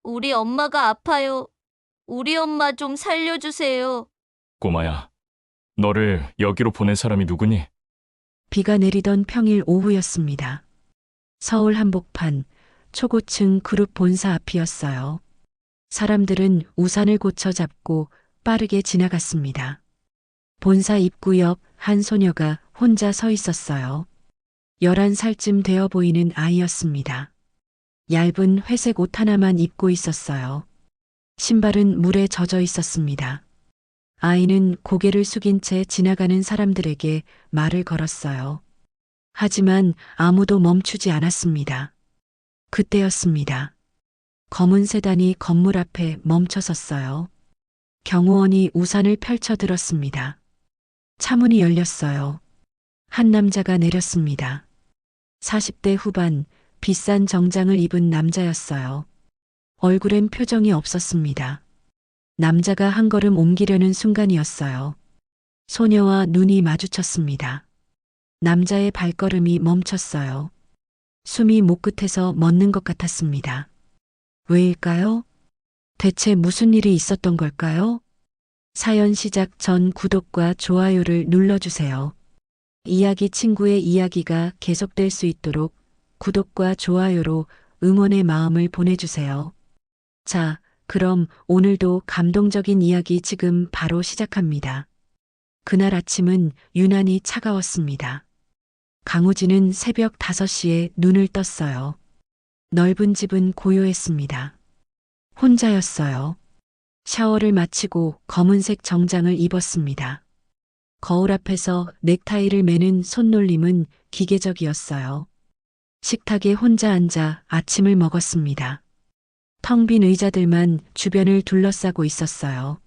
우리 엄마가 아파요. 우리 엄마 좀 살려주세요. 꼬마야, 너를 여기로 보낸 사람이 누구니? 비가 내리던 평일 오후였습니다. 서울 한복판 초고층 그룹 본사 앞이었어요. 사람들은 우산을 고쳐 잡고 빠르게 지나갔습니다. 본사 입구 옆 한 소녀가 혼자 서 있었어요. 11살쯤 되어 보이는 아이였습니다. 얇은 회색 옷 하나만 입고 있었어요. 신발은 물에 젖어 있었습니다. 아이는 고개를 숙인 채 지나가는 사람들에게 말을 걸었어요. 하지만 아무도 멈추지 않았습니다. 그때였습니다. 검은 세단이 건물 앞에 멈춰 섰어요. 경호원이 우산을 펼쳐 들었습니다. 차문이 열렸어요. 한 남자가 내렸습니다. 40대 후반, 비싼 정장을 입은 남자였어요. 얼굴엔 표정이 없었습니다. 남자가 한 걸음 옮기려는 순간이었어요. 소녀와 눈이 마주쳤습니다. 남자의 발걸음이 멈췄어요. 숨이 목 끝에서 멎는 것 같았습니다. 왜일까요? 대체 무슨 일이 있었던 걸까요? 사연 시작 전 구독과 좋아요를 눌러주세요. 이야기 친구의 이야기가 계속될 수 있도록 구독과 좋아요로 응원의 마음을 보내주세요. 자, 그럼 오늘도 감동적인 이야기 지금 바로 시작합니다. 그날 아침은 유난히 차가웠습니다. 강우진은 새벽 5시에 눈을 떴어요. 넓은 집은 고요했습니다. 혼자였어요. 샤워를 마치고 검은색 정장을 입었습니다. 거울 앞에서 넥타이를 매는 손놀림은 기계적이었어요. 식탁에 혼자 앉아 아침을 먹었습니다. 텅 빈 의자들만 주변을 둘러싸고 있었어요.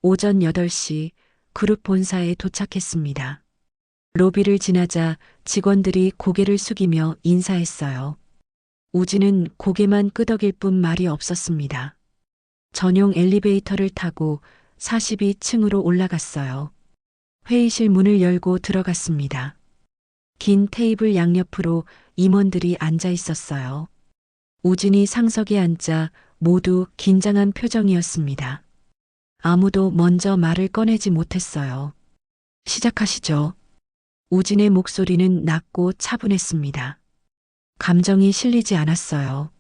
오전 8시 그룹 본사에 도착했습니다. 로비를 지나자 직원들이 고개를 숙이며 인사했어요. 우진은 고개만 끄덕일 뿐 말이 없었습니다. 전용 엘리베이터를 타고 42층으로 올라갔어요. 회의실 문을 열고 들어갔습니다. 긴 테이블 양옆으로 임원들이 앉아 있었어요. 우진이 상석에 앉자 모두 긴장한 표정이었습니다. 아무도 먼저 말을 꺼내지 못했어요. 시작하시죠. 우진의 목소리는 낮고 차분했습니다. 감정이 실리지 않았어요.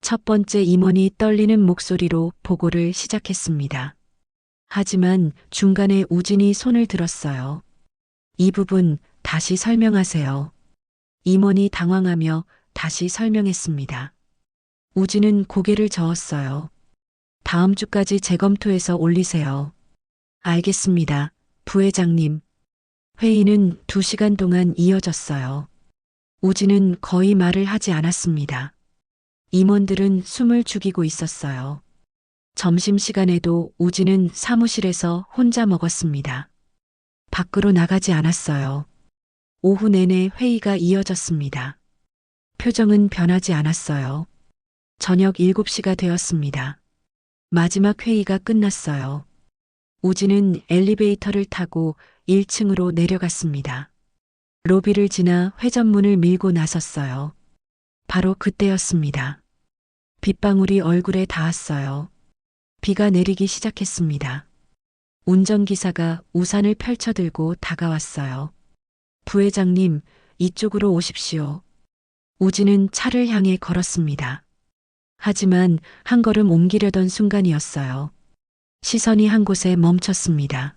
첫 번째 임원이 떨리는 목소리로 보고를 시작했습니다. 하지만 중간에 우진이 손을 들었어요. 이 부분 다시 설명하세요. 임원이 당황하며 다시 설명했습니다. 우진은 고개를 저었어요. 다음 주까지 재검토해서 올리세요. 알겠습니다, 부회장님. 회의는 2시간 동안 이어졌어요. 우진은 거의 말을 하지 않았습니다. 임원들은 숨을 죽이고 있었어요. 점심시간에도 우진은 사무실에서 혼자 먹었습니다. 밖으로 나가지 않았어요. 오후 내내 회의가 이어졌습니다. 표정은 변하지 않았어요. 저녁 7시가 되었습니다. 마지막 회의가 끝났어요. 우진은 엘리베이터를 타고 1층으로 내려갔습니다. 로비를 지나 회전문을 밀고 나섰어요. 바로 그때였습니다. 빗방울이 얼굴에 닿았어요. 비가 내리기 시작했습니다. 운전기사가 우산을 펼쳐들고 다가왔어요. 부회장님, 이쪽으로 오십시오. 우진은 차를 향해 걸었습니다. 하지만 한 걸음 옮기려던 순간이었어요. 시선이 한 곳에 멈췄습니다.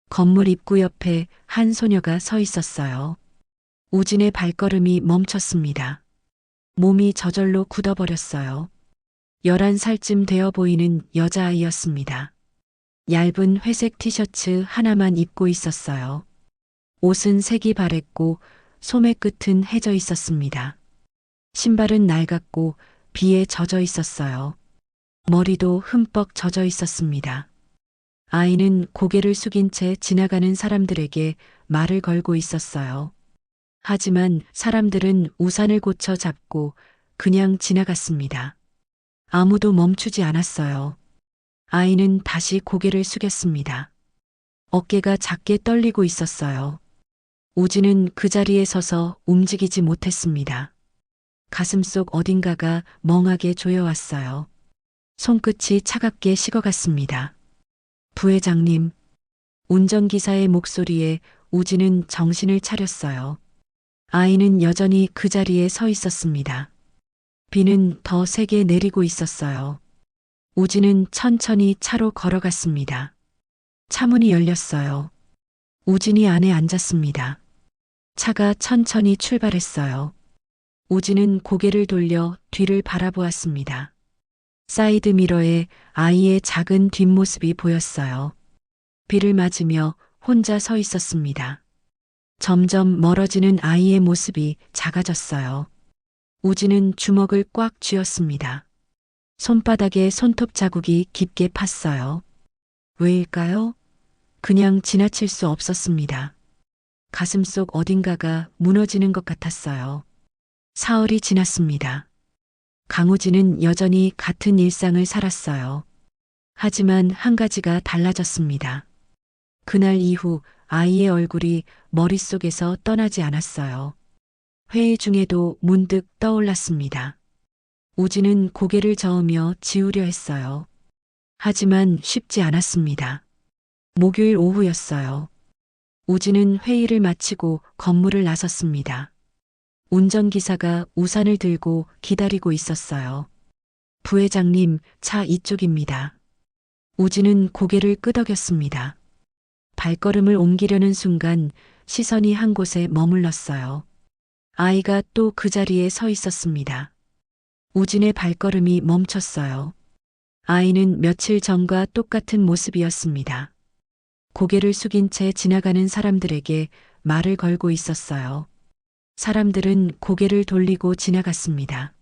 건물 입구 옆에 한 소녀가 서 있었어요. 우진의 발걸음이 멈췄습니다. 몸이 저절로 굳어버렸어요. 11살쯤 되어 보이는 여자아이였습니다. 얇은 회색 티셔츠 하나만 입고 있었어요. 옷은 색이 바랬고 소매 끝은 해져 있었습니다. 신발은 낡았고 비에 젖어 있었어요. 머리도 흠뻑 젖어 있었습니다. 아이는 고개를 숙인 채 지나가는 사람들에게 말을 걸고 있었어요. 하지만 사람들은 우산을 고쳐 잡고 그냥 지나갔습니다. 아무도 멈추지 않았어요. 아이는 다시 고개를 숙였습니다. 어깨가 작게 떨리고 있었어요. 우진은 그 자리에 서서 움직이지 못했습니다. 가슴속 어딘가가 멍하게 조여왔어요. 손끝이 차갑게 식어갔습니다. 부회장님, 운전기사의 목소리에 우진은 정신을 차렸어요. 아이는 여전히 그 자리에 서 있었습니다. 비는 더 세게 내리고 있었어요. 우진은 천천히 차로 걸어갔습니다. 차문이 열렸어요. 우진이 안에 앉았습니다. 차가 천천히 출발했어요. 우진은 고개를 돌려 뒤를 바라보았습니다. 사이드 미러에 아이의 작은 뒷모습이 보였어요. 비를 맞으며 혼자 서 있었습니다. 점점 멀어지는 아이의 모습이 작아졌어요. 우진은 주먹을 꽉 쥐었습니다. 손바닥에 손톱 자국이 깊게 팠어요. 왜일까요? 그냥 지나칠 수 없었습니다. 가슴속 어딘가가 무너지는 것 같았어요. 사흘이 지났습니다. 강우진은 여전히 같은 일상을 살았어요. 하지만 한 가지가 달라졌습니다. 그날 이후 아이의 얼굴이 머릿속에서 떠나지 않았어요. 회의 중에도 문득 떠올랐습니다. 우진은 고개를 저으며 지우려 했어요. 하지만 쉽지 않았습니다. 목요일 오후였어요. 우진은 회의를 마치고 건물을 나섰습니다. 운전기사가 우산을 들고 기다리고 있었어요. 부회장님, 차 이쪽입니다. 우진은 고개를 끄덕였습니다. 발걸음을 옮기려는 순간 시선이 한 곳에 머물렀어요. 아이가 또 그 자리에 서 있었습니다. 우진의 발걸음이 멈췄어요. 아이는 며칠 전과 똑같은 모습이었습니다. 고개를 숙인 채 지나가는 사람들에게 말을 걸고 있었어요. 사람들은 고개를 돌리고 지나갔습니다.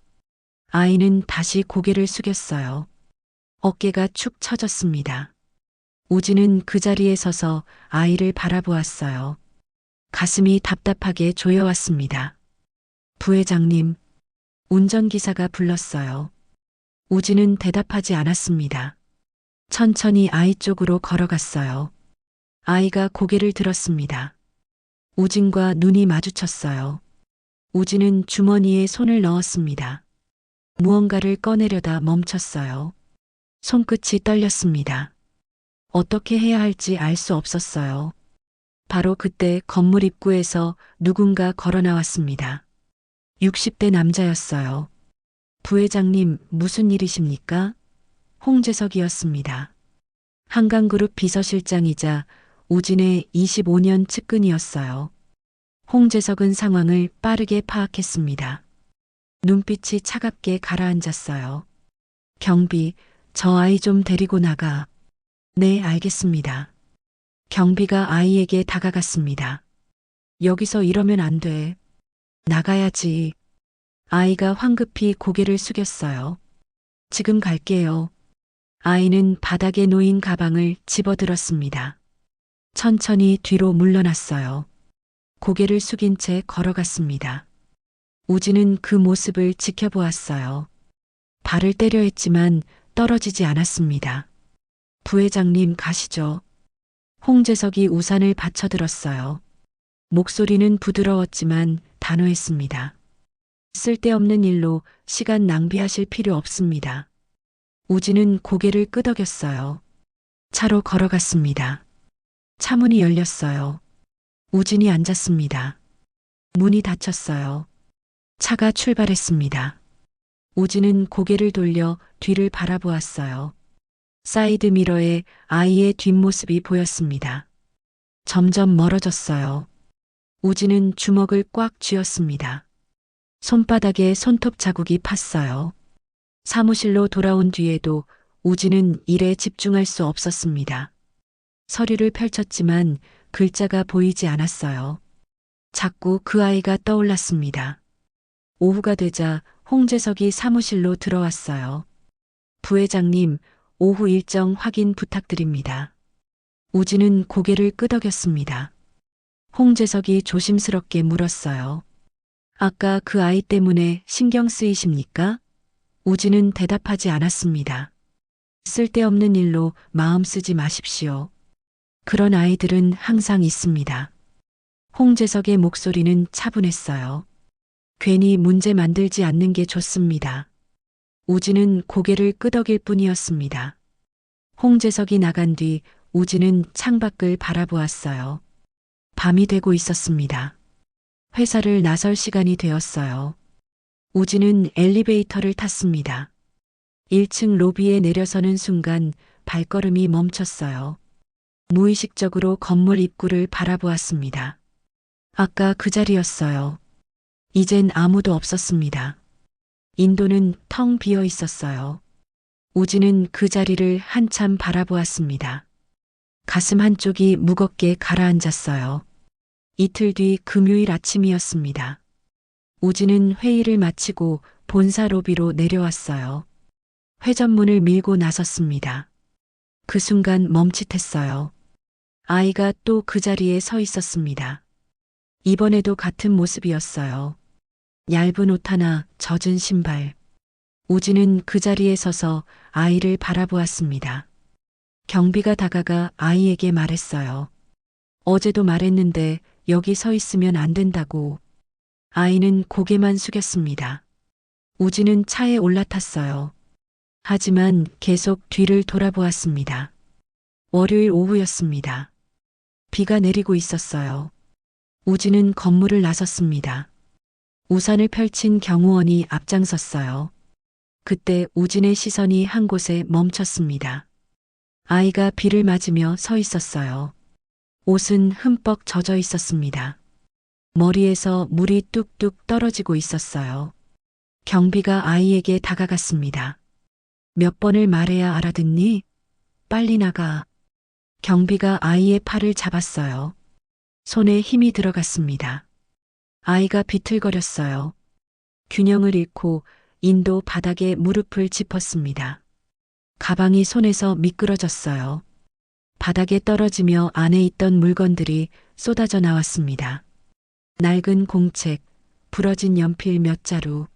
아이는 다시 고개를 숙였어요. 어깨가 축 처졌습니다. 우진은 그 자리에 서서 아이를 바라보았어요. 가슴이 답답하게 조여왔습니다. 부회장님, 운전기사가 불렀어요. 우진은 대답하지 않았습니다. 천천히 아이 쪽으로 걸어갔어요. 아이가 고개를 들었습니다. 우진과 눈이 마주쳤어요. 우진은 주머니에 손을 넣었습니다. 무언가를 꺼내려다 멈췄어요. 손끝이 떨렸습니다. 어떻게 해야 할지 알 수 없었어요. 바로 그때 건물 입구에서 누군가 걸어 나왔습니다. 60대 남자였어요. 부회장님, 무슨 일이십니까? 홍재석이었습니다. 한강그룹 비서실장이자 우진의 25년 측근이었어요. 홍재석은 상황을 빠르게 파악했습니다. 눈빛이 차갑게 가라앉았어요. 경비, 저 아이 좀 데리고 나가. 네, 알겠습니다. 경비가 아이에게 다가갔습니다. 여기서 이러면 안 돼. 나가야지. 아이가 황급히 고개를 숙였어요. 지금 갈게요. 아이는 바닥에 놓인 가방을 집어들었습니다. 천천히 뒤로 물러났어요. 고개를 숙인 채 걸어갔습니다. 우진은 그 모습을 지켜보았어요. 발을 때려 했지만 떨어지지 않았습니다. 부회장님, 가시죠. 홍재석이 우산을 받쳐들었어요. 목소리는 부드러웠지만 단호했습니다. 쓸데없는 일로 시간 낭비하실 필요 없습니다. 우진은 고개를 끄덕였어요. 차로 걸어갔습니다. 차문이 열렸어요. 우진이 앉았습니다. 문이 닫혔어요. 차가 출발했습니다. 우진은 고개를 돌려 뒤를 바라보았어요. 사이드 미러에 아이의 뒷모습이 보였습니다. 점점 멀어졌어요. 우진은 주먹을 꽉 쥐었습니다. 손바닥에 손톱 자국이 팠어요. 사무실로 돌아온 뒤에도 우진은 일에 집중할 수 없었습니다. 서류를 펼쳤지만 글자가 보이지 않았어요. 자꾸 그 아이가 떠올랐습니다. 오후가 되자 홍재석이 사무실로 들어왔어요. 부회장님, 오후 일정 확인 부탁드립니다. 우진은 고개를 끄덕였습니다. 홍재석이 조심스럽게 물었어요. 아까 그 아이 때문에 신경 쓰이십니까? 우진은 대답하지 않았습니다. 쓸데없는 일로 마음 쓰지 마십시오. 그런 아이들은 항상 있습니다. 홍재석의 목소리는 차분했어요. 괜히 문제 만들지 않는 게 좋습니다. 우진은 고개를 끄덕일 뿐이었습니다. 홍재석이 나간 뒤 우진은 창밖을 바라보았어요. 밤이 되고 있었습니다. 회사를 나설 시간이 되었어요. 우진은 엘리베이터를 탔습니다. 1층 로비에 내려서는 순간 발걸음이 멈췄어요. 무의식적으로 건물 입구를 바라보았습니다. 아까 그 자리였어요. 이젠 아무도 없었습니다. 인도는 텅 비어 있었어요. 우진은 그 자리를 한참 바라보았습니다. 가슴 한쪽이 무겁게 가라앉았어요. 이틀 뒤 금요일 아침이었습니다. 우진은 회의를 마치고 본사 로비로 내려왔어요. 회전문을 밀고 나섰습니다. 그 순간 멈칫했어요. 아이가 또 그 자리에 서 있었습니다. 이번에도 같은 모습이었어요. 얇은 옷 하나, 젖은 신발. 우진은 그 자리에 서서 아이를 바라보았습니다. 경비가 다가가 아이에게 말했어요. 어제도 말했는데 여기 서 있으면 안 된다고. 아이는 고개만 숙였습니다. 우진은 차에 올라탔어요. 하지만 계속 뒤를 돌아보았습니다. 월요일 오후였습니다. 비가 내리고 있었어요. 우진은 건물을 나섰습니다. 우산을 펼친 경호원이 앞장섰어요. 그때 우진의 시선이 한 곳에 멈췄습니다. 아이가 비를 맞으며 서 있었어요. 옷은 흠뻑 젖어 있었습니다. 머리에서 물이 뚝뚝 떨어지고 있었어요. 경비가 아이에게 다가갔습니다. 몇 번을 말해야 알아듣니? 빨리 나가. 경비가 아이의 팔을 잡았어요. 손에 힘이 들어갔습니다. 아이가 비틀거렸어요. 균형을 잃고 인도 바닥에 무릎을 짚었습니다. 가방이 손에서 미끄러졌어요. 바닥에 떨어지며 안에 있던 물건들이 쏟아져 나왔습니다. 낡은 공책, 부러진 연필 몇 자루.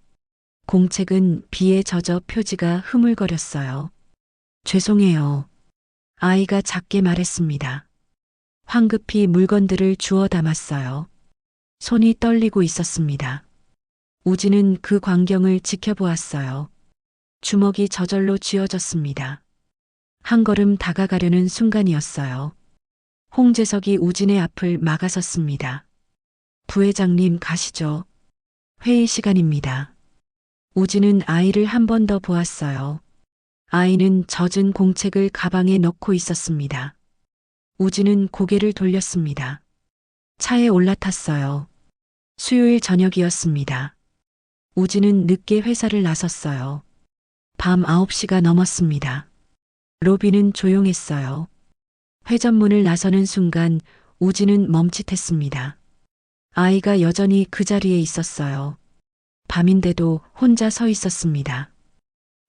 공책은 비에 젖어 표지가 흐물거렸어요. 죄송해요. 아이가 작게 말했습니다. 황급히 물건들을 주워 담았어요. 손이 떨리고 있었습니다. 우진은 그 광경을 지켜보았어요. 주먹이 저절로 쥐어졌습니다. 한 걸음 다가가려는 순간이었어요. 홍재석이 우진의 앞을 막아섰습니다. 부회장님 가시죠. 회의 시간입니다. 우진은 아이를 한 번 더 보았어요. 아이는 젖은 공책을 가방에 넣고 있었습니다. 우진은 고개를 돌렸습니다. 차에 올라탔어요. 수요일 저녁이었습니다. 우진은 늦게 회사를 나섰어요. 밤 9시가 넘었습니다. 로비는 조용했어요. 회전문을 나서는 순간 우진은 멈칫했습니다. 아이가 여전히 그 자리에 있었어요. 밤인데도 혼자 서 있었습니다.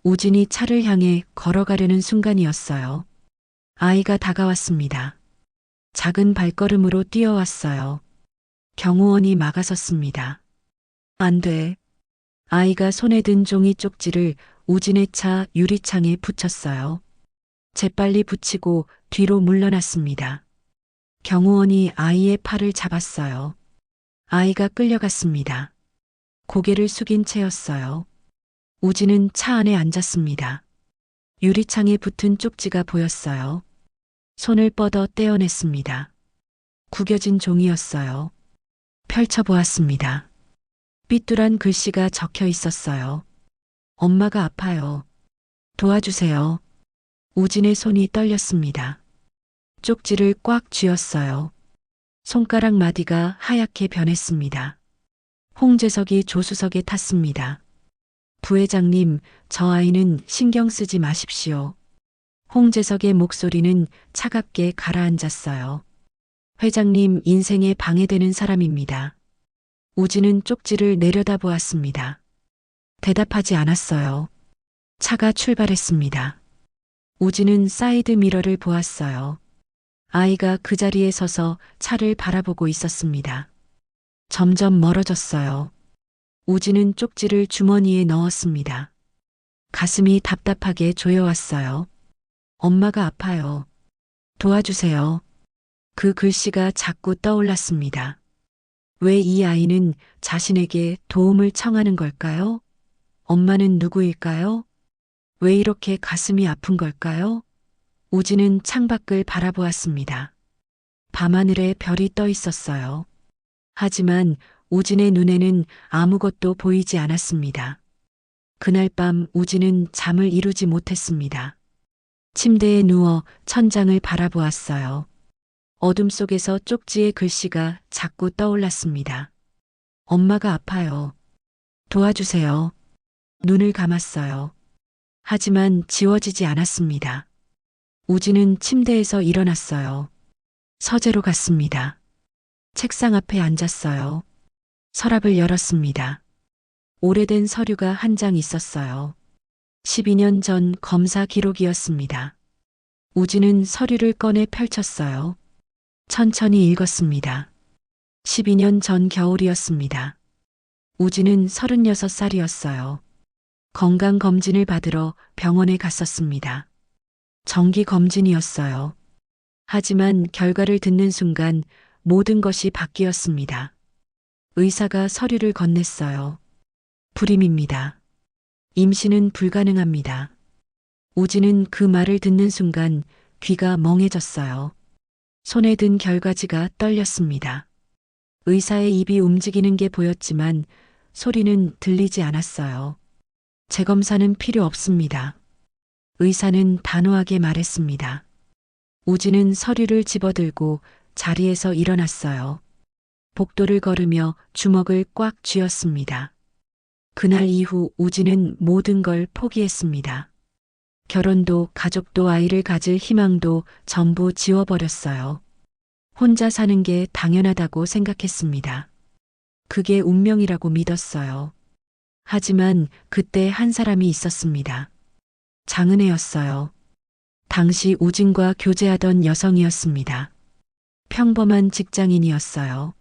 우진이 차를 향해 걸어가려는 순간이었어요. 아이가 다가왔습니다. 작은 발걸음으로 뛰어왔어요. 경호원이 막아섰습니다. 안 돼. 아이가 손에 든 종이 쪽지를 우진의 차 유리창에 붙였어요. 재빨리 붙이고 뒤로 물러났습니다. 경호원이 아이의 팔을 잡았어요. 아이가 끌려갔습니다. 고개를 숙인 채였어요. 우진은 차 안에 앉았습니다. 유리창에 붙은 쪽지가 보였어요. 손을 뻗어 떼어냈습니다. 구겨진 종이였어요. 펼쳐보았습니다. 삐뚤한 글씨가 적혀 있었어요. 엄마가 아파요. 도와주세요. 우진의 손이 떨렸습니다. 쪽지를 꽉 쥐었어요. 손가락 마디가 하얗게 변했습니다. 홍재석이 조수석에 탔습니다. 부회장님, 저 아이는 신경 쓰지 마십시오. 홍재석의 목소리는 차갑게 가라앉았어요. 회장님 인생에 방해되는 사람입니다. 우진은 쪽지를 내려다보았습니다. 대답하지 않았어요. 차가 출발했습니다. 우진은 사이드 미러를 보았어요. 아이가 그 자리에 서서 차를 바라보고 있었습니다. 점점 멀어졌어요. 우진은 쪽지를 주머니에 넣었습니다. 가슴이 답답하게 조여왔어요. 엄마가 아파요. 도와주세요. 그 글씨가 자꾸 떠올랐습니다. 왜 이 아이는 자신에게 도움을 청하는 걸까요? 엄마는 누구일까요? 왜 이렇게 가슴이 아픈 걸까요? 우진은 창밖을 바라보았습니다. 밤하늘에 별이 떠 있었어요. 하지만 우진의 눈에는 아무것도 보이지 않았습니다. 그날 밤 우진은 잠을 이루지 못했습니다. 침대에 누워 천장을 바라보았어요. 어둠 속에서 쪽지의 글씨가 자꾸 떠올랐습니다. 엄마가 아파요. 도와주세요. 눈을 감았어요. 하지만 지워지지 않았습니다. 우진은 침대에서 일어났어요. 서재로 갔습니다. 책상 앞에 앉았어요. 서랍을 열었습니다. 오래된 서류가 한 장 있었어요. 12년 전 검사 기록이었습니다. 우진은 서류를 꺼내 펼쳤어요. 천천히 읽었습니다. 12년 전 겨울이었습니다. 우진은 36살이었어요. 건강검진을 받으러 병원에 갔었습니다. 정기검진이었어요. 하지만 결과를 듣는 순간 모든 것이 바뀌었습니다. 의사가 서류를 건넸어요. 불임입니다. 임신은 불가능합니다. 우진은 그 말을 듣는 순간 귀가 멍해졌어요. 손에 든 결과지가 떨렸습니다. 의사의 입이 움직이는 게 보였지만 소리는 들리지 않았어요. 재검사는 필요 없습니다. 의사는 단호하게 말했습니다. 우진은 서류를 집어들고 자리에서 일어났어요. 복도를 걸으며 주먹을 꽉 쥐었습니다. 그날 이후 우진은 모든 걸 포기했습니다. 결혼도 가족도 아이를 가질 희망도 전부 지워버렸어요. 혼자 사는 게 당연하다고 생각했습니다. 그게 운명이라고 믿었어요. 하지만 그때 한 사람이 있었습니다. 장은혜였어요. 당시 우진과 교제하던 여성이었습니다. 평범한 직장인이었어요.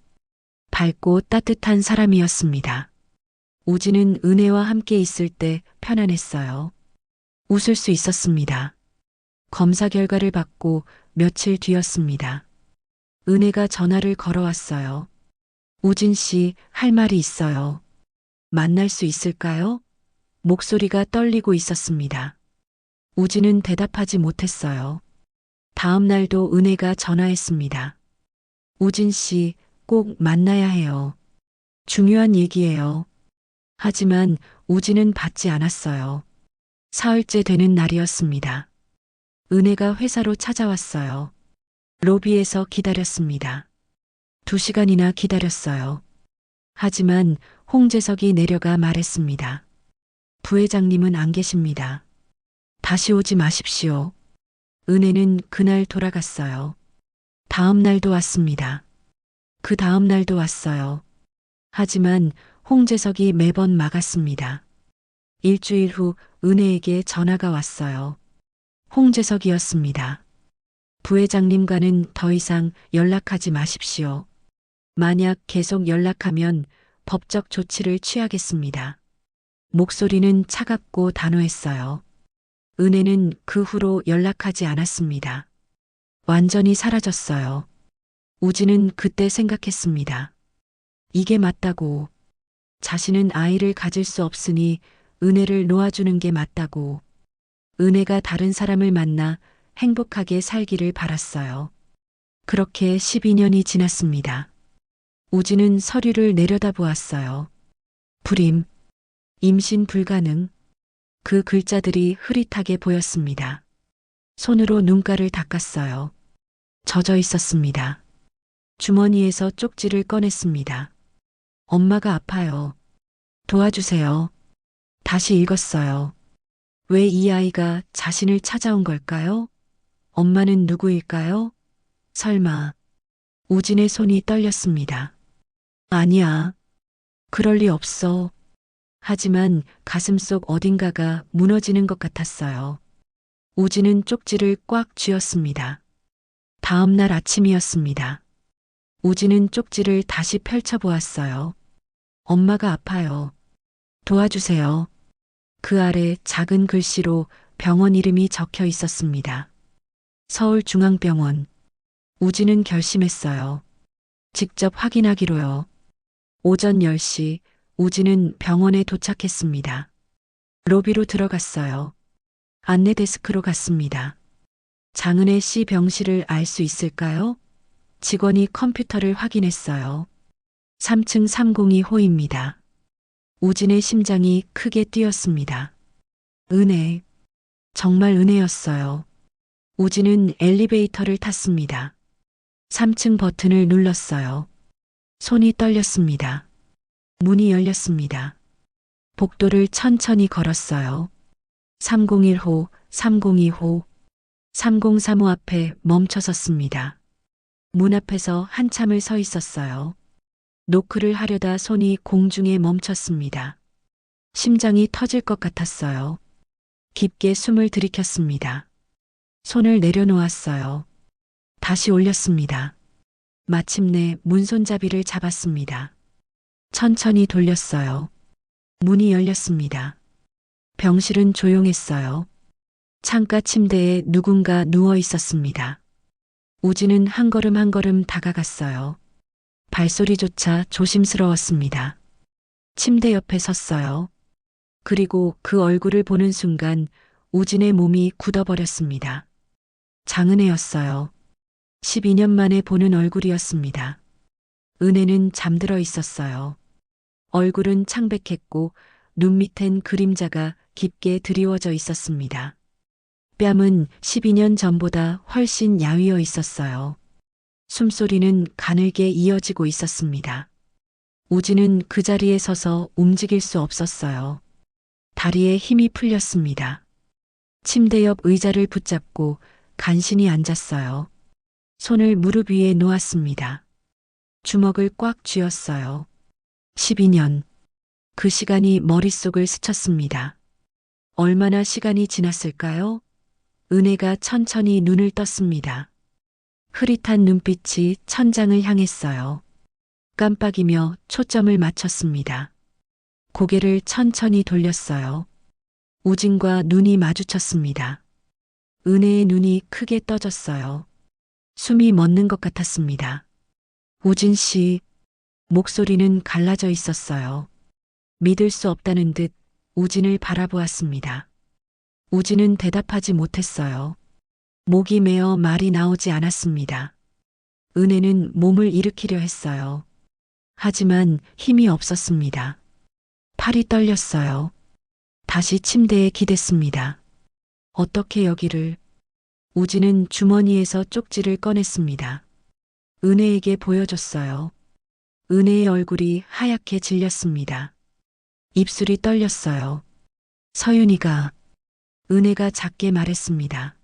밝고 따뜻한 사람이었습니다. 우진은 은혜와 함께 있을 때 편안했어요. 웃을 수 있었습니다. 검사 결과를 받고 며칠 뒤였습니다. 은혜가 전화를 걸어왔어요. 우진 씨, 할 말이 있어요. 만날 수 있을까요? 목소리가 떨리고 있었습니다. 우진은 대답하지 못했어요. 다음 날도 은혜가 전화했습니다. 우진 씨, 꼭 만나야 해요. 중요한 얘기예요. 하지만 우진은 받지 않았어요. 사흘째 되는 날이었습니다. 은혜가 회사로 찾아왔어요. 로비에서 기다렸습니다. 2시간이나 기다렸어요. 하지만 홍재석이 내려가 말했습니다. 부회장님은 안 계십니다. 다시 오지 마십시오. 은혜는 그날 돌아갔어요. 다음 날도 왔습니다. 그 다음 날도 왔어요. 하지만 홍재석이 매번 막았습니다. 일주일 후 은혜에게 전화가 왔어요. 홍재석이었습니다. 부회장님과는 더 이상 연락하지 마십시오. 만약 계속 연락하면 법적 조치를 취하겠습니다. 목소리는 차갑고 단호했어요. 은혜는 그 후로 연락하지 않았습니다. 완전히 사라졌어요. 우진은 그때 생각했습니다. 이게 맞다고. 자신은 아이를 가질 수 없으니 은혜를 놓아주는 게 맞다고. 은혜가 다른 사람을 만나 행복하게 살기를 바랐어요. 그렇게 12년이 지났습니다. 우진은 서류를 내려다보았어요. 불임, 임신 불가능. 그 글자들이 흐릿하게 보였습니다. 손으로 눈가를 닦았어요. 젖어 있었습니다. 주머니에서 쪽지를 꺼냈습니다. 엄마가 아파요. 도와주세요. 다시 읽었어요. 왜 이 아이가 자신을 찾아온 걸까요? 엄마는 누구일까요? 설마. 우진의 손이 떨렸습니다. 아니야. 그럴 리 없어. 하지만 가슴속 어딘가가 무너지는 것 같았어요. 우진은 쪽지를 꽉 쥐었습니다. 다음 날 아침이었습니다. 우진은 쪽지를 다시 펼쳐보았어요. 엄마가 아파요. 도와주세요. 그 아래 작은 글씨로 병원 이름이 적혀 있었습니다. 서울중앙병원. 우진은 결심했어요. 직접 확인하기로요. 오전 10시 우진은 병원에 도착했습니다. 로비로 들어갔어요. 안내 데스크로 갔습니다. 장은혜 씨 병실을 알 수 있을까요? 직원이 컴퓨터를 확인했어요. 3층 302호입니다. 우진의 심장이 크게 뛰었습니다. 은혜. 정말 은혜였어요. 우진은 엘리베이터를 탔습니다. 3층 버튼을 눌렀어요. 손이 떨렸습니다. 문이 열렸습니다. 복도를 천천히 걸었어요. 301호, 302호, 3035 앞에 멈춰 섰습니다. 문 앞에서 한참을 서 있었어요. 노크를 하려다 손이 공중에 멈췄습니다. 심장이 터질 것 같았어요. 깊게 숨을 들이켰습니다. 손을 내려놓았어요. 다시 올렸습니다. 마침내 문손잡이를 잡았습니다. 천천히 돌렸어요. 문이 열렸습니다. 병실은 조용했어요. 창가 침대에 누군가 누워 있었습니다. 우진은 한 걸음 한 걸음 다가갔어요. 발소리조차 조심스러웠습니다. 침대 옆에 섰어요. 그리고 그 얼굴을 보는 순간 우진의 몸이 굳어버렸습니다. 장은혜였어요. 12년 만에 보는 얼굴이었습니다. 은혜는 잠들어 있었어요. 얼굴은 창백했고 눈 밑엔 그림자가 깊게 드리워져 있었습니다. 뺨은 12년 전보다 훨씬 야위어 있었어요. 숨소리는 가늘게 이어지고 있었습니다. 우진은 그 자리에 서서 움직일 수 없었어요. 다리에 힘이 풀렸습니다. 침대 옆 의자를 붙잡고 간신히 앉았어요. 손을 무릎 위에 놓았습니다. 주먹을 꽉 쥐었어요. 12년. 그 시간이 머릿속을 스쳤습니다. 얼마나 시간이 지났을까요? 은혜가 천천히 눈을 떴습니다. 흐릿한 눈빛이 천장을 향했어요. 깜빡이며 초점을 맞췄습니다. 고개를 천천히 돌렸어요. 우진과 눈이 마주쳤습니다. 은혜의 눈이 크게 떠졌어요. 숨이 멎는 것 같았습니다. 우진 씨, 목소리는 갈라져 있었어요. 믿을 수 없다는 듯 우진을 바라보았습니다. 우진은 대답하지 못했어요. 목이 메어 말이 나오지 않았습니다. 은혜는 몸을 일으키려 했어요. 하지만 힘이 없었습니다. 팔이 떨렸어요. 다시 침대에 기댔습니다. 어떻게 여기를? 우진은 주머니에서 쪽지를 꺼냈습니다. 은혜에게 보여줬어요. 은혜의 얼굴이 하얗게 질렸습니다. 입술이 떨렸어요. 서윤이가, 은혜가 작게 말했습니다.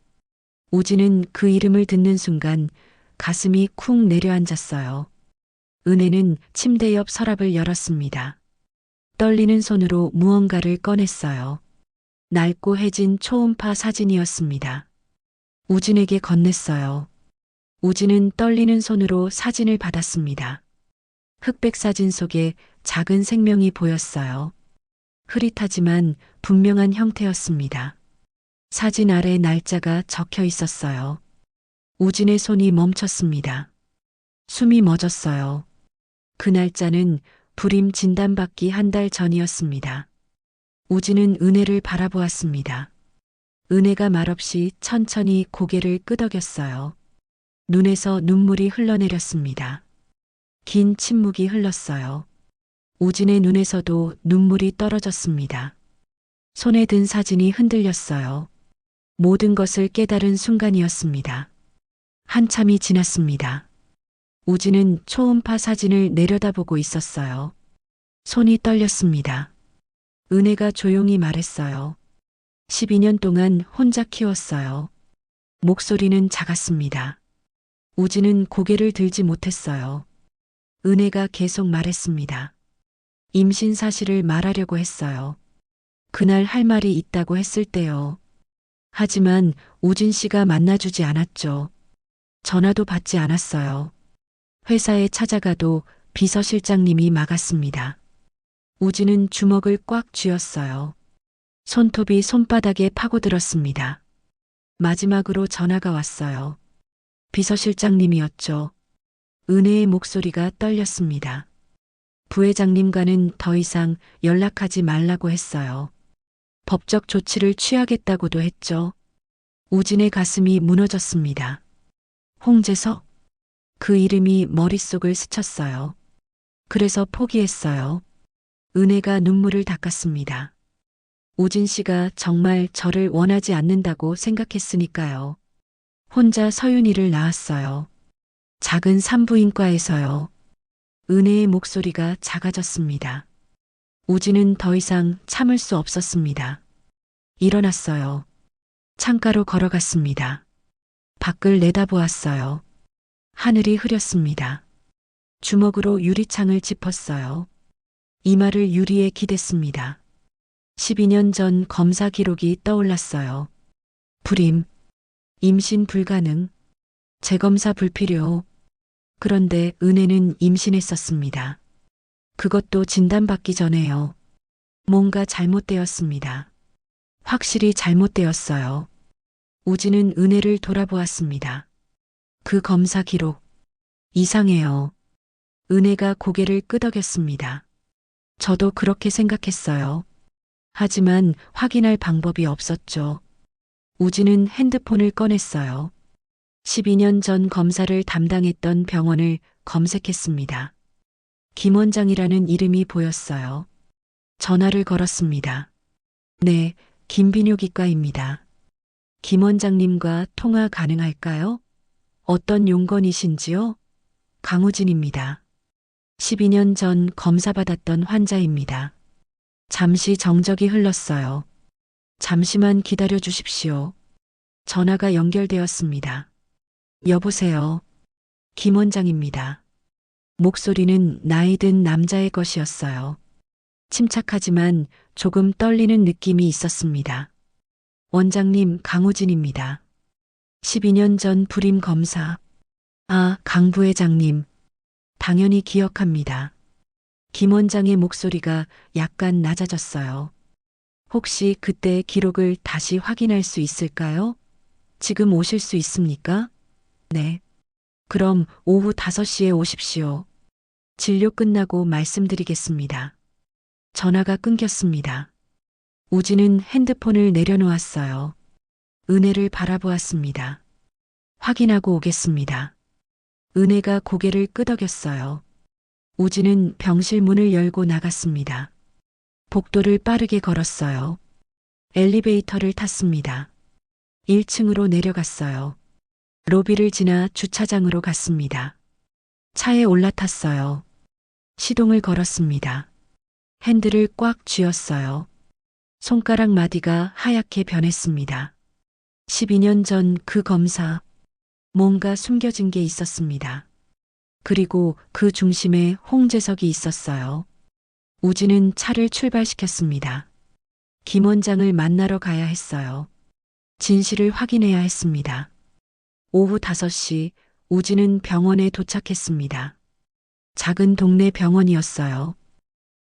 우진은 그 이름을 듣는 순간 가슴이 쿵 내려앉았어요. 은혜는 침대 옆 서랍을 열었습니다. 떨리는 손으로 무언가를 꺼냈어요. 낡고 해진 초음파 사진이었습니다. 우진에게 건넸어요. 우진은 떨리는 손으로 사진을 받았습니다. 흑백 사진 속에 작은 생명이 보였어요. 흐릿하지만 분명한 형태였습니다. 사진 아래 날짜가 적혀 있었어요. 우진의 손이 멈췄습니다. 숨이 멎었어요. 그 날짜는 불임 진단받기 한 달 전이었습니다. 우진은 은혜를 바라보았습니다. 은혜가 말없이 천천히 고개를 끄덕였어요. 눈에서 눈물이 흘러내렸습니다. 긴 침묵이 흘렀어요. 우진의 눈에서도 눈물이 떨어졌습니다. 손에 든 사진이 흔들렸어요. 모든 것을 깨달은 순간이었습니다. 한참이 지났습니다. 우진은 초음파 사진을 내려다보고 있었어요. 손이 떨렸습니다. 은혜가 조용히 말했어요. 12년 동안 혼자 키웠어요. 목소리는 작았습니다. 우진은 고개를 들지 못했어요. 은혜가 계속 말했습니다. 임신 사실을 말하려고 했어요. 그날 할 말이 있다고 했을 때요. 하지만 우진 씨가 만나주지 않았죠. 전화도 받지 않았어요. 회사에 찾아가도 비서실장님이 막았습니다. 우진은 주먹을 꽉 쥐었어요. 손톱이 손바닥에 파고들었습니다. 마지막으로 전화가 왔어요. 비서실장님이었죠. 은혜의 목소리가 떨렸습니다. 부회장님과는 더 이상 연락하지 말라고 했어요. 법적 조치를 취하겠다고도 했죠. 우진의 가슴이 무너졌습니다. 홍재석? 그 이름이 머릿속을 스쳤어요. 그래서 포기했어요. 은혜가 눈물을 닦았습니다. 우진 씨가 정말 저를 원하지 않는다고 생각했으니까요. 혼자 서윤이를 낳았어요. 작은 산부인과에서요. 은혜의 목소리가 작아졌습니다. 우진은 더 이상 참을 수 없었습니다. 일어났어요. 창가로 걸어갔습니다. 밖을 내다보았어요. 하늘이 흐렸습니다. 주먹으로 유리창을 짚었어요. 이마를 유리에 기댔습니다. 12년 전 검사 기록이 떠올랐어요. 불임, 임신 불가능, 재검사 불필요. 그런데 은혜는 임신했었습니다. 그것도 진단받기 전에요. 뭔가 잘못되었습니다. 확실히 잘못되었어요. 우진은 은혜를 돌아보았습니다. 그 검사 기록. 이상해요. 은혜가 고개를 끄덕였습니다. 저도 그렇게 생각했어요. 하지만 확인할 방법이 없었죠. 우진은 핸드폰을 꺼냈어요. 12년 전 검사를 담당했던 병원을 검색했습니다. 김 원장이라는 이름이 보였어요. 전화를 걸었습니다. 네, 김비뇨기과입니다. 김 원장님과 통화 가능할까요? 어떤 용건이신지요? 강우진입니다. 12년 전 검사받았던 환자입니다. 잠시 정적이 흘렀어요. 잠시만 기다려 주십시오. 전화가 연결되었습니다. 여보세요. 김 원장입니다. 목소리는 나이 든 남자의 것이었어요. 침착하지만 조금 떨리는 느낌이 있었습니다. 원장님, 강우진입니다. 12년 전 불임 검사. 아, 강 부회장님. 당연히 기억합니다. 김 원장의 목소리가 약간 낮아졌어요. 혹시 그때의 기록을 다시 확인할 수 있을까요? 지금 오실 수 있습니까? 네. 그럼 오후 5시에 오십시오. 진료 끝나고 말씀드리겠습니다. 전화가 끊겼습니다. 우진은 핸드폰을 내려놓았어요. 은혜를 바라보았습니다. 확인하고 오겠습니다. 은혜가 고개를 끄덕였어요. 우진은 병실 문을 열고 나갔습니다. 복도를 빠르게 걸었어요. 엘리베이터를 탔습니다. 1층으로 내려갔어요. 로비를 지나 주차장으로 갔습니다. 차에 올라탔어요. 시동을 걸었습니다. 핸들을 꽉 쥐었어요. 손가락 마디가 하얗게 변했습니다. 12년 전 그 검사, 뭔가 숨겨진 게 있었습니다. 그리고 그 중심에 홍재석이 있었어요. 우진은 차를 출발시켰습니다. 김 원장을 만나러 가야 했어요. 진실을 확인해야 했습니다. 오후 5시 우진은 병원에 도착했습니다. 작은 동네 병원이었어요.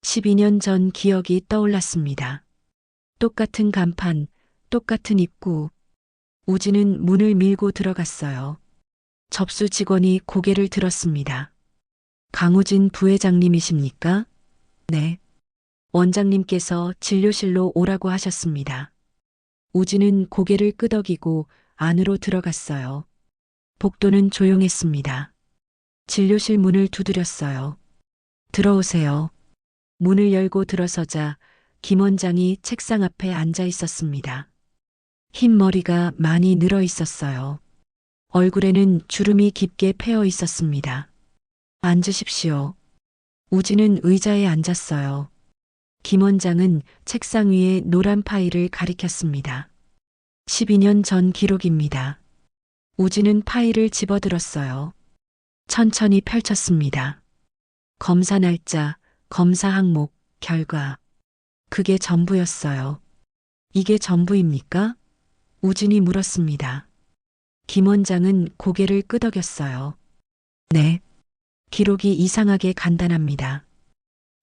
12년 전 기억이 떠올랐습니다. 똑같은 간판, 똑같은 입구. 우진은 문을 밀고 들어갔어요. 접수 직원이 고개를 들었습니다. 강우진 부회장님이십니까? 네. 원장님께서 진료실로 오라고 하셨습니다. 우진은 고개를 끄덕이고 안으로 들어갔어요. 복도는 조용했습니다. 진료실 문을 두드렸어요. 들어오세요. 문을 열고 들어서자 김 원장이 책상 앞에 앉아 있었습니다. 흰 머리가 많이 늘어 있었어요. 얼굴에는 주름이 깊게 패어 있었습니다. 앉으십시오. 우진은 의자에 앉았어요. 김 원장은 책상 위에 노란 파일을 가리켰습니다. 12년 전 기록입니다. 우진은 파일을 집어들었어요. 천천히 펼쳤습니다. 검사 날짜, 검사 항목, 결과. 그게 전부였어요. 이게 전부입니까? 우진이 물었습니다. 김 원장은 고개를 끄덕였어요. 네. 기록이 이상하게 간단합니다.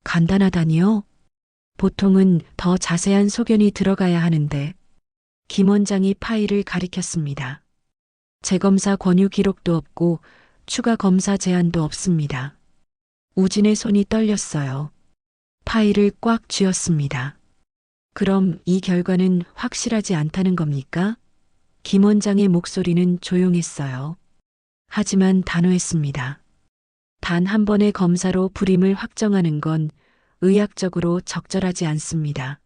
간단하다니요? 보통은 더 자세한 소견이 들어가야 하는데. 김 원장이 파일을 가리켰습니다. 재검사 권유 기록도 없고 추가 검사 제안도 없습니다. 우진의 손이 떨렸어요. 파일을 꽉 쥐었습니다. 그럼 이 결과는 확실하지 않다는 겁니까? 김 원장의 목소리는 조용했어요. 하지만 단호했습니다. 단 한 번의 검사로 불임을 확정하는 건 의학적으로 적절하지 않습니다.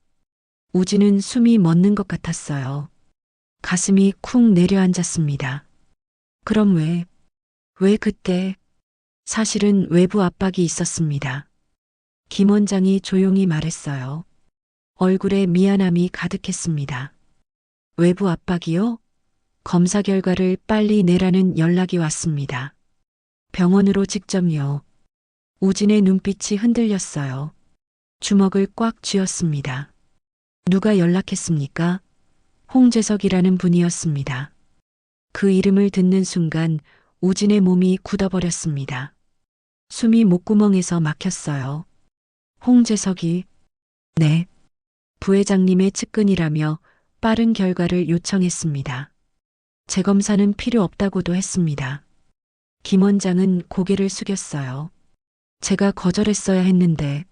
우진은 숨이 멎는 것 같았어요. 가슴이 쿵 내려앉았습니다. 그럼 왜 그때? 사실은 외부 압박이 있었습니다. 김 원장이 조용히 말했어요. 얼굴에 미안함이 가득했습니다. 외부 압박이요? 검사 결과를 빨리 내라는 연락이 왔습니다. 병원으로 직접요. 우진의 눈빛이 흔들렸어요. 주먹을 꽉 쥐었습니다. 누가 연락했습니까? 홍재석이라는 분이었습니다. 그 이름을 듣는 순간 우진의 몸이 굳어버렸습니다. 숨이 목구멍에서 막혔어요. 홍재석이, 네. 부회장님의 측근이라며 빠른 결과를 요청했습니다. 재검사는 필요 없다고도 했습니다. 김 원장은 고개를 숙였어요. 제가 거절했어야 했는데,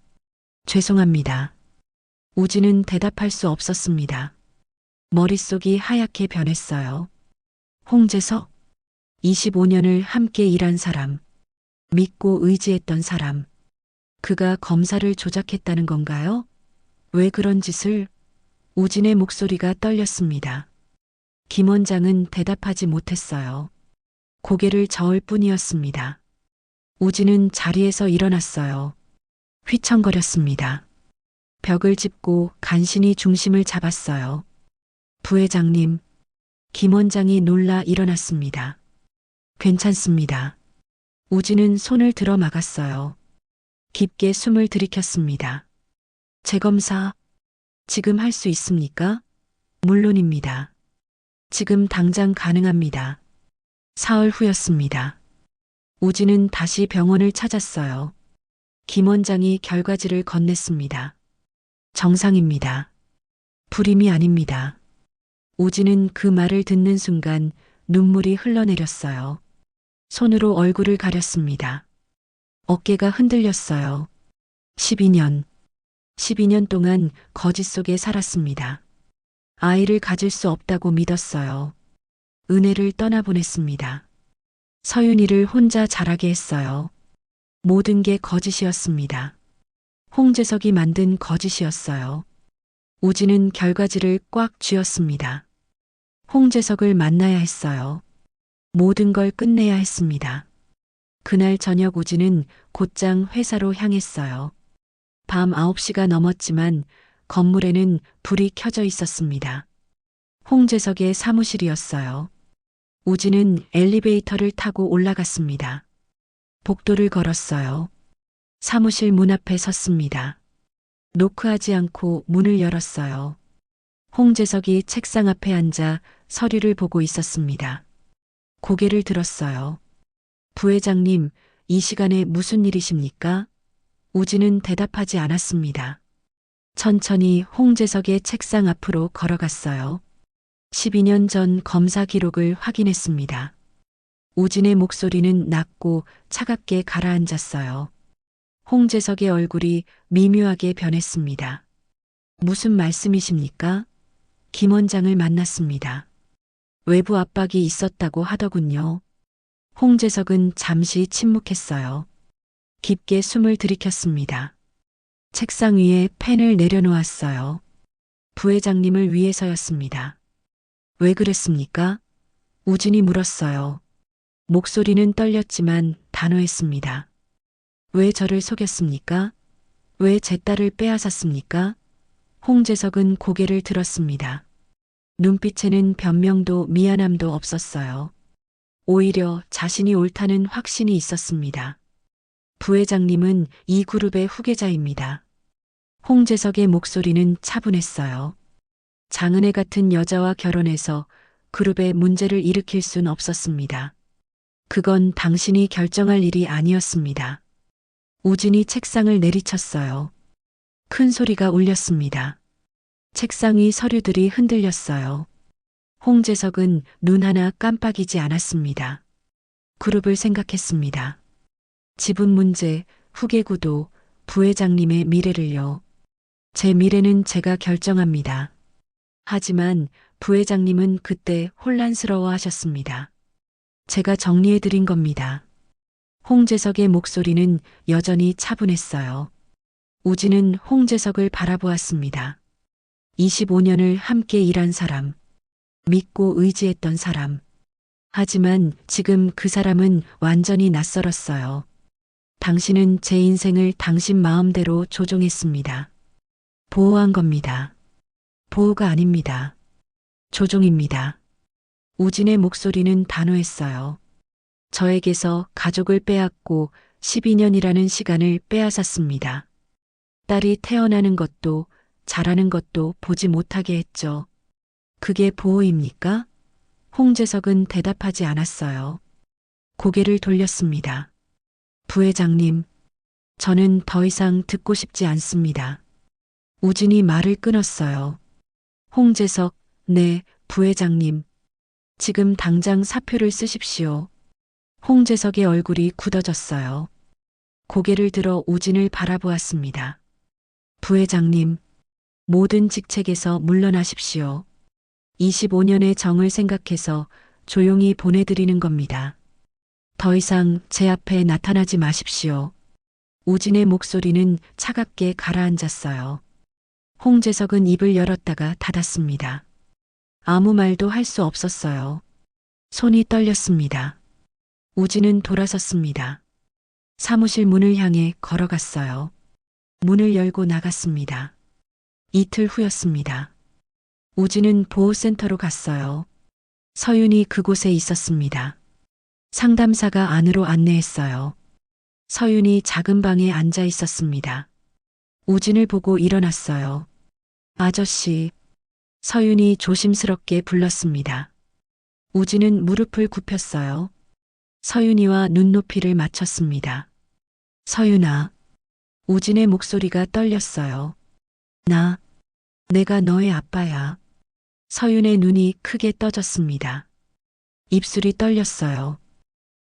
죄송합니다. 우진은 대답할 수 없었습니다. 머릿속이 하얗게 변했어요. 홍재석, 25년을 함께 일한 사람, 믿고 의지했던 사람, 그가 검사를 조작했다는 건가요? 왜 그런 짓을? 우진의 목소리가 떨렸습니다. 김 원장은 대답하지 못했어요. 고개를 저을 뿐이었습니다. 우진은 자리에서 일어났어요. 휘청거렸습니다. 벽을 짚고 간신히 중심을 잡았어요. 부회장님, 김 원장이 놀라 일어났습니다. 괜찮습니다. 우진은 손을 들어 막았어요. 깊게 숨을 들이켰습니다. 재검사, 지금 할 수 있습니까? 물론입니다. 지금 당장 가능합니다. 사흘 후였습니다. 우진은 다시 병원을 찾았어요. 김 원장이 결과지를 건넸습니다. 정상입니다. 불임이 아닙니다. 우진은 그 말을 듣는 순간 눈물이 흘러내렸어요. 손으로 얼굴을 가렸습니다. 어깨가 흔들렸어요. 12년 동안 거짓 속에 살았습니다. 아이를 가질 수 없다고 믿었어요. 은혜를 떠나보냈습니다. 서윤이를 혼자 자라게 했어요. 모든 게 거짓이었습니다. 홍재석이 만든 거짓이었어요. 우진은 결과지를 꽉 쥐었습니다. 홍재석을 만나야 했어요. 모든 걸 끝내야 했습니다. 그날 저녁 우진은 곧장 회사로 향했어요. 밤 9시가 넘었지만 건물에는 불이 켜져 있었습니다. 홍재석의 사무실이었어요. 우진은 엘리베이터를 타고 올라갔습니다. 복도를 걸었어요. 사무실 문 앞에 섰습니다. 노크하지 않고 문을 열었어요. 홍재석이 책상 앞에 앉아 서류를 보고 있었습니다. 고개를 들었어요. 부회장님, 이 시간에 무슨 일이십니까? 우진은 대답하지 않았습니다. 천천히 홍재석의 책상 앞으로 걸어갔어요. 12년 전 검사 기록을 확인했습니다. 우진의 목소리는 낮고 차갑게 가라앉았어요. 홍재석의 얼굴이 미묘하게 변했습니다. 무슨 말씀이십니까? 김 원장을 만났습니다. 외부 압박이 있었다고 하더군요. 홍재석은 잠시 침묵했어요. 깊게 숨을 들이켰습니다. 책상 위에 펜을 내려놓았어요. 부회장님을 위해서였습니다. 왜 그랬습니까? 우진이 물었어요. 목소리는 떨렸지만 단호했습니다. 왜 저를 속였습니까? 왜 제 딸을 빼앗았습니까? 홍재석은 고개를 들었습니다. 눈빛에는 변명도 미안함도 없었어요. 오히려 자신이 옳다는 확신이 있었습니다. 부회장님은 이 그룹의 후계자입니다. 홍재석의 목소리는 차분했어요. 장은혜 같은 여자와 결혼해서 그룹에 문제를 일으킬 순 없었습니다. 그건 당신이 결정할 일이 아니었습니다. 우진이 책상을 내리쳤어요. 큰 소리가 울렸습니다. 책상 위 서류들이 흔들렸어요. 홍재석은 눈 하나 깜빡이지 않았습니다. 그룹을 생각했습니다. 지분 문제, 후계 구도, 부회장님의 미래를요. 제 미래는 제가 결정합니다. 하지만 부회장님은 그때 혼란스러워 하셨습니다. 제가 정리해드린 겁니다. 홍재석의 목소리는 여전히 차분했어요. 우진은 홍재석을 바라보았습니다. 25년을 함께 일한 사람, 믿고 의지했던 사람. 하지만 지금 그 사람은 완전히 낯설었어요. 당신은 제 인생을 당신 마음대로 조종했습니다. 보호한 겁니다. 보호가 아닙니다. 조종입니다. 우진의 목소리는 단호했어요. 저에게서 가족을 빼앗고 12년이라는 시간을 빼앗았습니다. 딸이 태어나는 것도 자라는 것도 보지 못하게 했죠. 그게 보호입니까? 홍재석은 대답하지 않았어요. 고개를 돌렸습니다. 부회장님, 저는 더 이상 듣고 싶지 않습니다. 우진이 말을 끊었어요. 홍재석, 네, 부회장님. 지금 당장 사표를 쓰십시오. 홍재석의 얼굴이 굳어졌어요. 고개를 들어 우진을 바라보았습니다. 부회장님, 모든 직책에서 물러나십시오. 25년의 정을 생각해서 조용히 보내드리는 겁니다. 더 이상 제 앞에 나타나지 마십시오. 우진의 목소리는 차갑게 가라앉았어요. 홍재석은 입을 열었다가 닫았습니다. 아무 말도 할 수 없었어요. 손이 떨렸습니다. 우진은 돌아섰습니다. 사무실 문을 향해 걸어갔어요. 문을 열고 나갔습니다. 이틀 후였습니다. 우진은 보호센터로 갔어요. 서윤이 그곳에 있었습니다. 상담사가 안으로 안내했어요. 서윤이 작은 방에 앉아 있었습니다. 우진을 보고 일어났어요. 아저씨. 서윤이 조심스럽게 불렀습니다. 우진은 무릎을 굽혔어요. 서윤이와 눈높이를 맞췄습니다. 서윤아. 우진의 목소리가 떨렸어요. 내가 너의 아빠야. 서윤의 눈이 크게 떠졌습니다. 입술이 떨렸어요.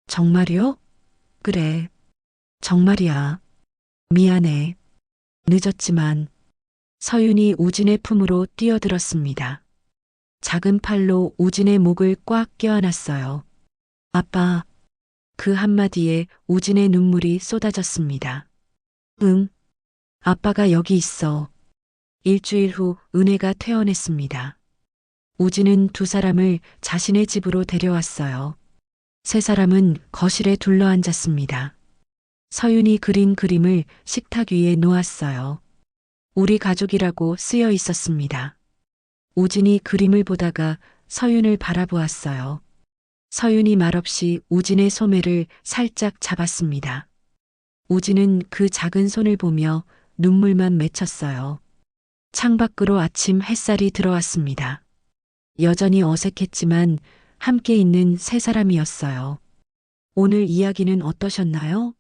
정말요? 그래. 정말이야. 미안해. 늦었지만. 서윤이 우진의 품으로 뛰어들었습니다. 작은 팔로 우진의 목을 꽉 껴안았어요. 아빠. 그 한마디에 우진의 눈물이 쏟아졌습니다. 응. 아빠가 여기 있어. 일주일 후 은혜가 퇴원했습니다. 우진은 두 사람을 자신의 집으로 데려왔어요. 세 사람은 거실에 둘러앉았습니다. 서윤이 그린 그림을 식탁 위에 놓았어요. 우리 가족이라고 쓰여 있었습니다. 우진이 그림을 보다가 서윤을 바라보았어요. 서윤이 말없이 우진의 소매를 살짝 잡았습니다. 우진은 그 작은 손을 보며 눈물만 맺혔어요. 창밖으로 아침 햇살이 들어왔습니다. 여전히 어색했지만 함께 있는 세 사람이었어요. 오늘 이야기는 어떠셨나요?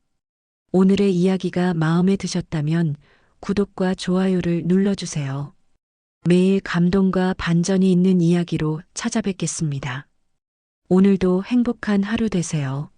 오늘의 이야기가 마음에 드셨다면 구독과 좋아요를 눌러주세요. 매일 감동과 반전이 있는 이야기로 찾아뵙겠습니다. 오늘도 행복한 하루 되세요.